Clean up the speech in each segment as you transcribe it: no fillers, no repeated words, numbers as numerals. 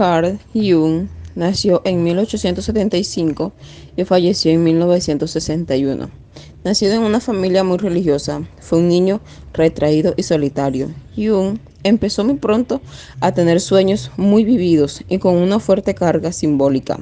Carl Jung nació en 1875 y falleció en 1961. Nacido en una familia muy religiosa, fue un niño retraído y solitario. Jung empezó muy pronto a tener sueños muy vividos y con una fuerte carga simbólica.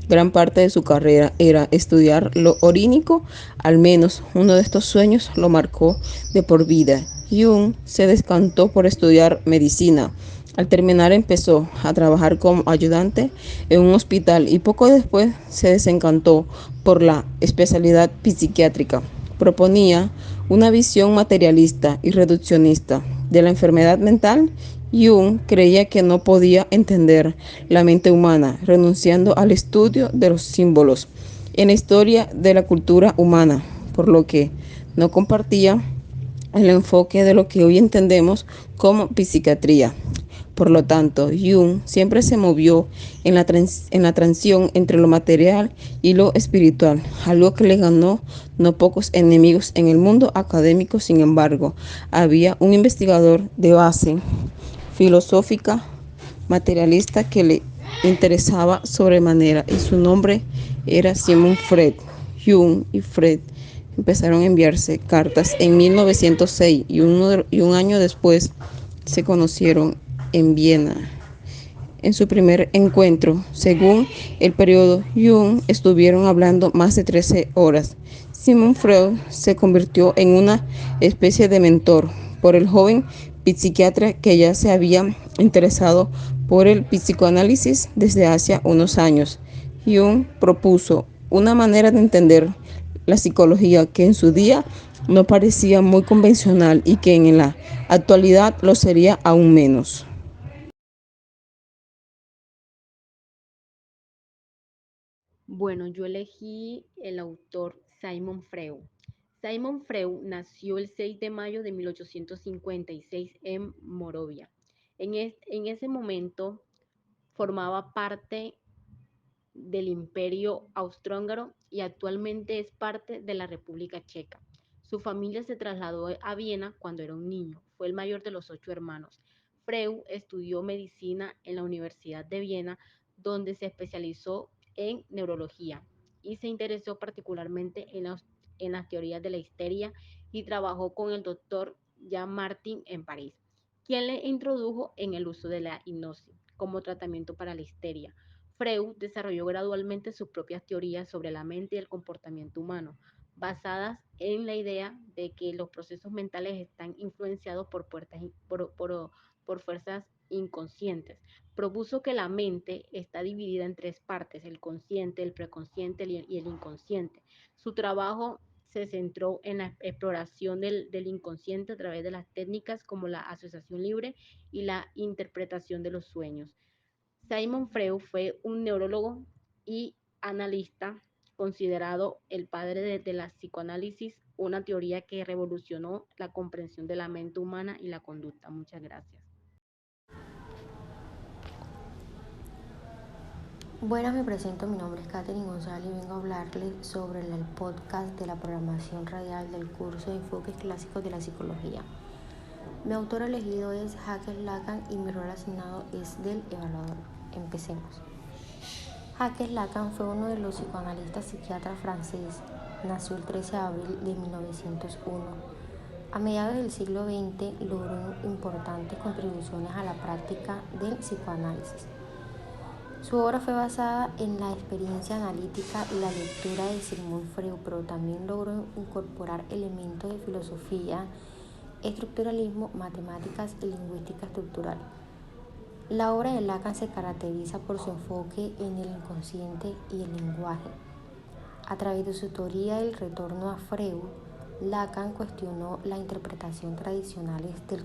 Gran parte de su carrera era estudiar lo orínico, al menos uno de estos sueños lo marcó de por vida. Jung se decantó por estudiar medicina. Al terminar empezó a trabajar como ayudante en un hospital y poco después se desencantó por la especialidad psiquiátrica. Proponía una visión materialista y reduccionista de la enfermedad mental. Jung creía que no podía entender la mente humana, renunciando al estudio de los símbolos en la historia de la cultura humana, por lo que no compartía el enfoque de lo que hoy entendemos como psiquiatría. Por lo tanto, Jung siempre se movió en la transición entre lo material y lo espiritual, algo que le ganó no pocos enemigos en el mundo académico. Sin embargo, había un investigador de base filosófica materialista que le interesaba sobremanera y su nombre era Sigmund Freud. Jung y Freud empezaron a enviarse cartas en 1906 y un año después se conocieron en Viena. En su primer encuentro, según el periodo Jung, estuvieron hablando más de 13 horas. Sigmund Freud se convirtió en una especie de mentor por el joven psiquiatra que ya se había interesado por el psicoanálisis desde hace unos años. Jung propuso una manera de entender la psicología que en su día no parecía muy convencional y que en la actualidad lo sería aún menos. Bueno, yo elegí el autor Simon Freud. Simon Freud nació el 6 de mayo de 1856 en Moravia. En ese momento formaba parte del Imperio Austrohúngaro y actualmente es parte de la República Checa. Su familia se trasladó a Viena cuando era un niño. Fue el mayor de los 8 hermanos. Freud estudió medicina en la Universidad de Viena, donde se especializó en neurología y se interesó particularmente en las teorías de la histeria y trabajó con el doctor Jean Martin en París, quien le introdujo en el uso de la hipnosis como tratamiento para la histeria. Freud desarrolló gradualmente sus propias teorías sobre la mente y el comportamiento humano, basadas en la idea de que los procesos mentales están influenciados por fuerzas inconscientes. Propuso que la mente está dividida en tres partes: el consciente, el preconsciente y el inconsciente. Su trabajo se centró en la exploración del inconsciente a través de las técnicas como la asociación libre y la interpretación de los sueños. Simon Freud fue un neurólogo y analista considerado el padre de la psicoanálisis, una teoría que revolucionó la comprensión de la mente humana y la conducta. Muchas gracias. Buenas, me presento, mi nombre es Katherine González y vengo a hablarles sobre el podcast de la programación radial del curso de enfoques clásicos de la psicología. Mi autor elegido es Jacques Lacan y mi rol asignado es del evaluador. Empecemos. Jacques Lacan fue uno de los psicoanalistas psiquiatras franceses. Nació el 13 de abril de 1901. A mediados del siglo XX logró importantes contribuciones a la práctica del psicoanálisis. Su obra fue basada en la experiencia analítica y la lectura de Sigmund Freud, pero también logró incorporar elementos de filosofía, estructuralismo, matemáticas y lingüística estructural. La obra de Lacan se caracteriza por su enfoque en el inconsciente y el lenguaje. A través de su teoría del retorno a Freud, Lacan cuestionó las interpretaciones tradicionales del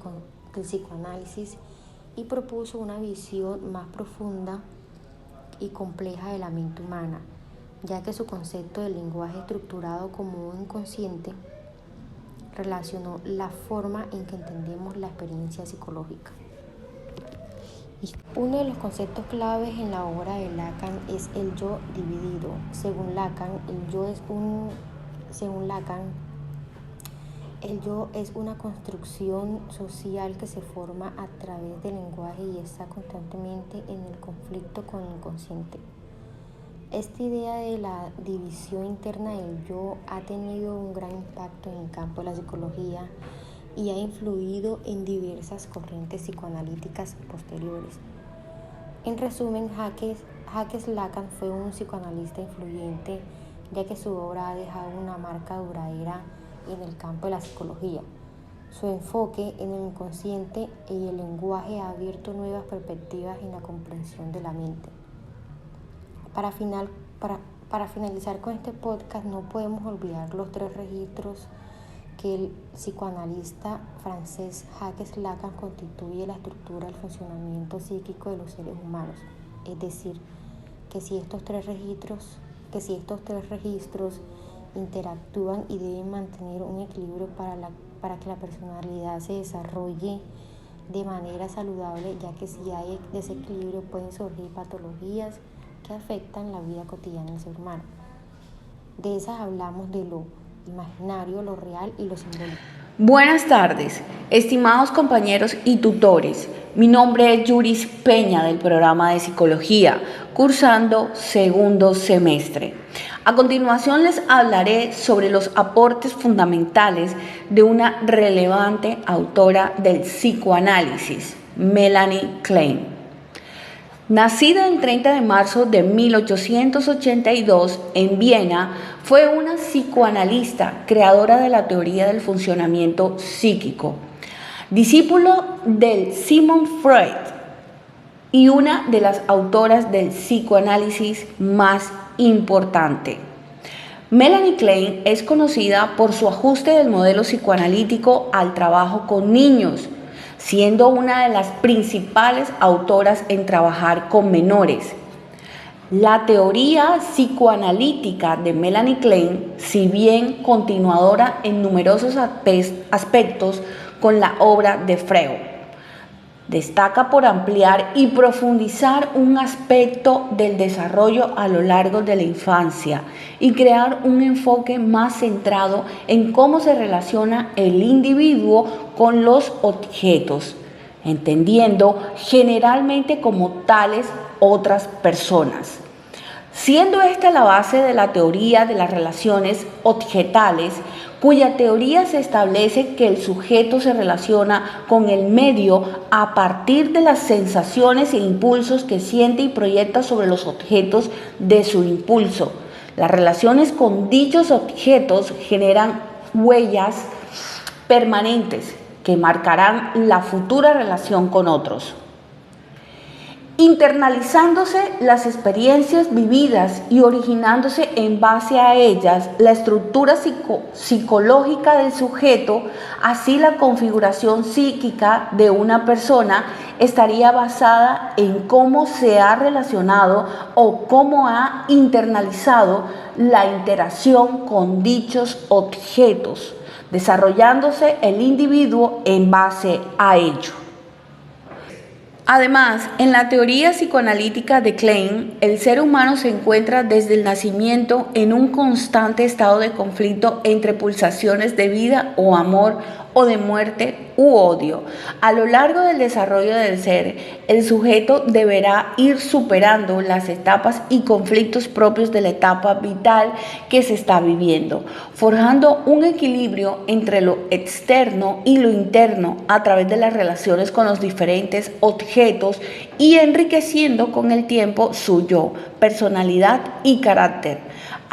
psicoanálisis y propuso una visión más profunda y compleja de la mente humana, ya que su concepto del lenguaje estructurado como un inconsciente relacionó la forma en que entendemos la experiencia psicológica. Uno de los conceptos claves en la obra de Lacan es el yo dividido. Según Lacan, El yo es una construcción social que se forma a través del lenguaje y está constantemente en el conflicto con el inconsciente. Esta idea de la división interna del yo ha tenido un gran impacto en el campo de la psicología y ha influido en diversas corrientes psicoanalíticas posteriores. En resumen, Jacques Lacan fue un psicoanalista influyente, ya que su obra ha dejado una marca duradera en el campo de la psicología. Su enfoque en el inconsciente y el lenguaje ha abierto nuevas perspectivas en la comprensión de la mente. Para finalizar con este podcast, no podemos olvidar los 3 registros que el psicoanalista francés Jacques Lacan constituye la estructura del funcionamiento psíquico de los seres humanos. Es decir, que si estos tres registros interactúan y deben mantener un equilibrio para que la personalidad se desarrolle de manera saludable, ya que si hay desequilibrio pueden surgir patologías que afectan la vida cotidiana del ser humano. De esas hablamos de lo imaginario, lo real y lo simbólico. Buenas tardes, estimados compañeros y tutores. Mi nombre es Yuris Peña del programa de Psicología, cursando segundo semestre. A continuación les hablaré sobre los aportes fundamentales de una relevante autora del psicoanálisis, Melanie Klein. Nacida el 30 de marzo de 1882 en Viena, fue una psicoanalista, creadora de la teoría del funcionamiento psíquico, discípulo del Sigmund Freud y una de las autoras del psicoanálisis más importante. Melanie Klein es conocida por su ajuste del modelo psicoanalítico al trabajo con niños, siendo una de las principales autoras en trabajar con menores. La teoría psicoanalítica de Melanie Klein, si bien continuadora en numerosos aspectos con la obra de Freud, destaca por ampliar y profundizar un aspecto del desarrollo a lo largo de la infancia y crear un enfoque más centrado en cómo se relaciona el individuo con los objetos, entendiendo generalmente como tales otras personas. Siendo esta la base de la teoría de las relaciones objetales, cuya teoría se establece que el sujeto se relaciona con el medio a partir de las sensaciones e impulsos que siente y proyecta sobre los objetos de su impulso. Las relaciones con dichos objetos generan huellas permanentes que marcarán la futura relación con otros. Internalizándose las experiencias vividas y originándose en base a ellas la estructura psicológica del sujeto, así la configuración psíquica de una persona estaría basada en cómo se ha relacionado o cómo ha internalizado la interacción con dichos objetos, desarrollándose el individuo en base a ello. Además, en la teoría psicoanalítica de Klein, el ser humano se encuentra desde el nacimiento en un constante estado de conflicto entre pulsaciones de vida o amor o de muerte u odio. A lo largo del desarrollo del ser, el sujeto deberá ir superando las etapas y conflictos propios de la etapa vital que se está viviendo, forjando un equilibrio entre lo externo y lo interno a través de las relaciones con los diferentes objetos y enriqueciendo con el tiempo su yo, personalidad y carácter.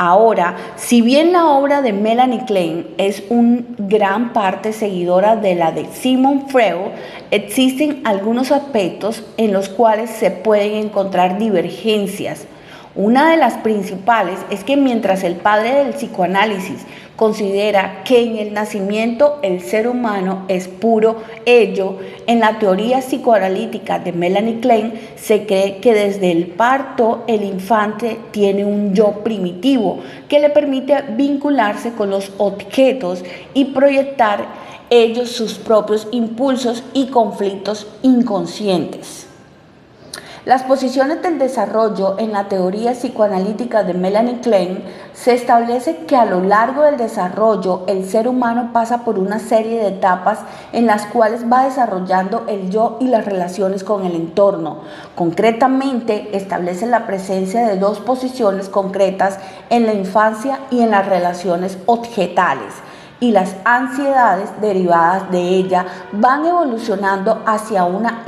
Ahora, si bien la obra de Melanie Klein es una gran parte seguidora de la de Sigmund Freud, existen algunos aspectos en los cuales se pueden encontrar divergencias. Una de las principales es que mientras el padre del psicoanálisis considera que en el nacimiento el ser humano es puro ello, en la teoría psicoanalítica de Melanie Klein se cree que desde el parto el infante tiene un yo primitivo que le permite vincularse con los objetos y proyectar ellos sus propios impulsos y conflictos inconscientes. Las posiciones del desarrollo en la teoría psicoanalítica de Melanie Klein se establece que a lo largo del desarrollo el ser humano pasa por una serie de etapas en las cuales va desarrollando el yo y las relaciones con el entorno. Concretamente, establece la presencia de dos posiciones concretas en la infancia y en las relaciones objetales, y las ansiedades derivadas de ella van evolucionando hacia una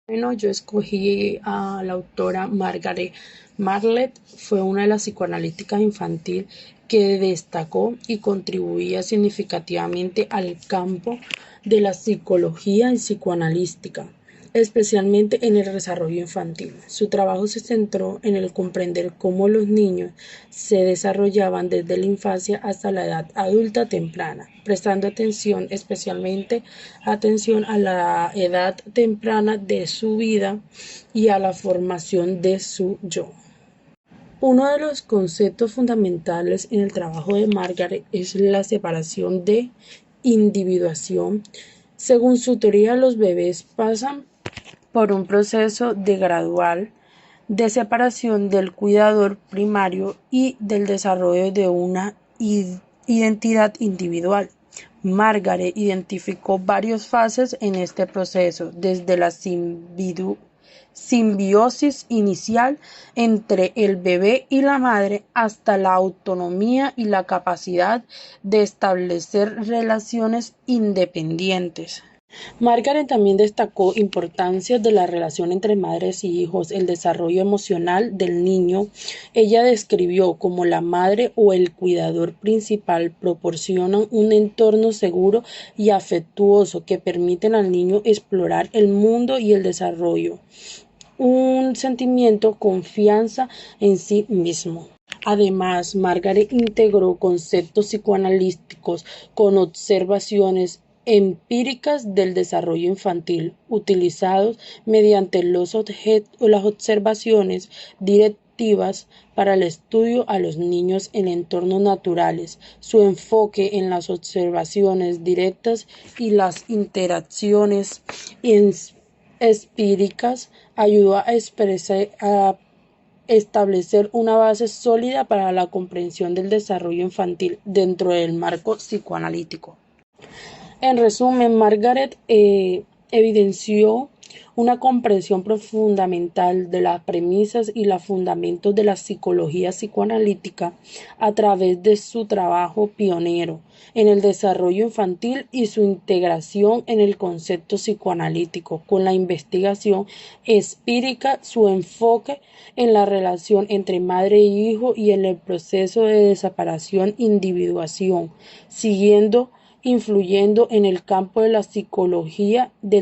Bueno, yo escogí a la autora Margaret Marlett. Fue una de las psicoanalíticas infantil que destacó y contribuía significativamente al campo de la psicología y psicoanalística, especialmente en el desarrollo infantil. Su trabajo se centró en el comprender cómo los niños se desarrollaban desde la infancia hasta la edad adulta temprana, prestando especialmente atención a la edad temprana de su vida y a la formación de su yo. Uno de los conceptos fundamentales en el trabajo de Margaret es la separación de individuación. Según su teoría, los bebés pasan por un proceso gradual de separación del cuidador primario y del desarrollo de una identidad individual. Margaret identificó varias fases en este proceso, desde la simbiosis inicial entre el bebé y la madre hasta la autonomía y la capacidad de establecer relaciones independientes. Margaret también destacó importancia de la relación entre madres y hijos, el desarrollo emocional del niño. Ella describió cómo la madre o el cuidador principal proporcionan un entorno seguro y afectuoso que permiten al niño explorar el mundo y el desarrollo un sentimiento confianza en sí mismo. Además, Margaret integró conceptos psicoanalíticos con observaciones empíricas del desarrollo infantil, utilizados mediante las observaciones directivas para el estudio a los niños en entornos naturales. Su enfoque en las observaciones directas y las interacciones empíricas ayudó a establecer una base sólida para la comprensión del desarrollo infantil dentro del marco psicoanalítico. En resumen, Margaret evidenció una comprensión fundamental de las premisas y los fundamentos de la psicología psicoanalítica a través de su trabajo pionero en el desarrollo infantil y su integración en el concepto psicoanalítico con la investigación empírica, su enfoque en la relación entre madre e hijo y en el proceso de separación e individuación, influyendo en el campo de la psicología del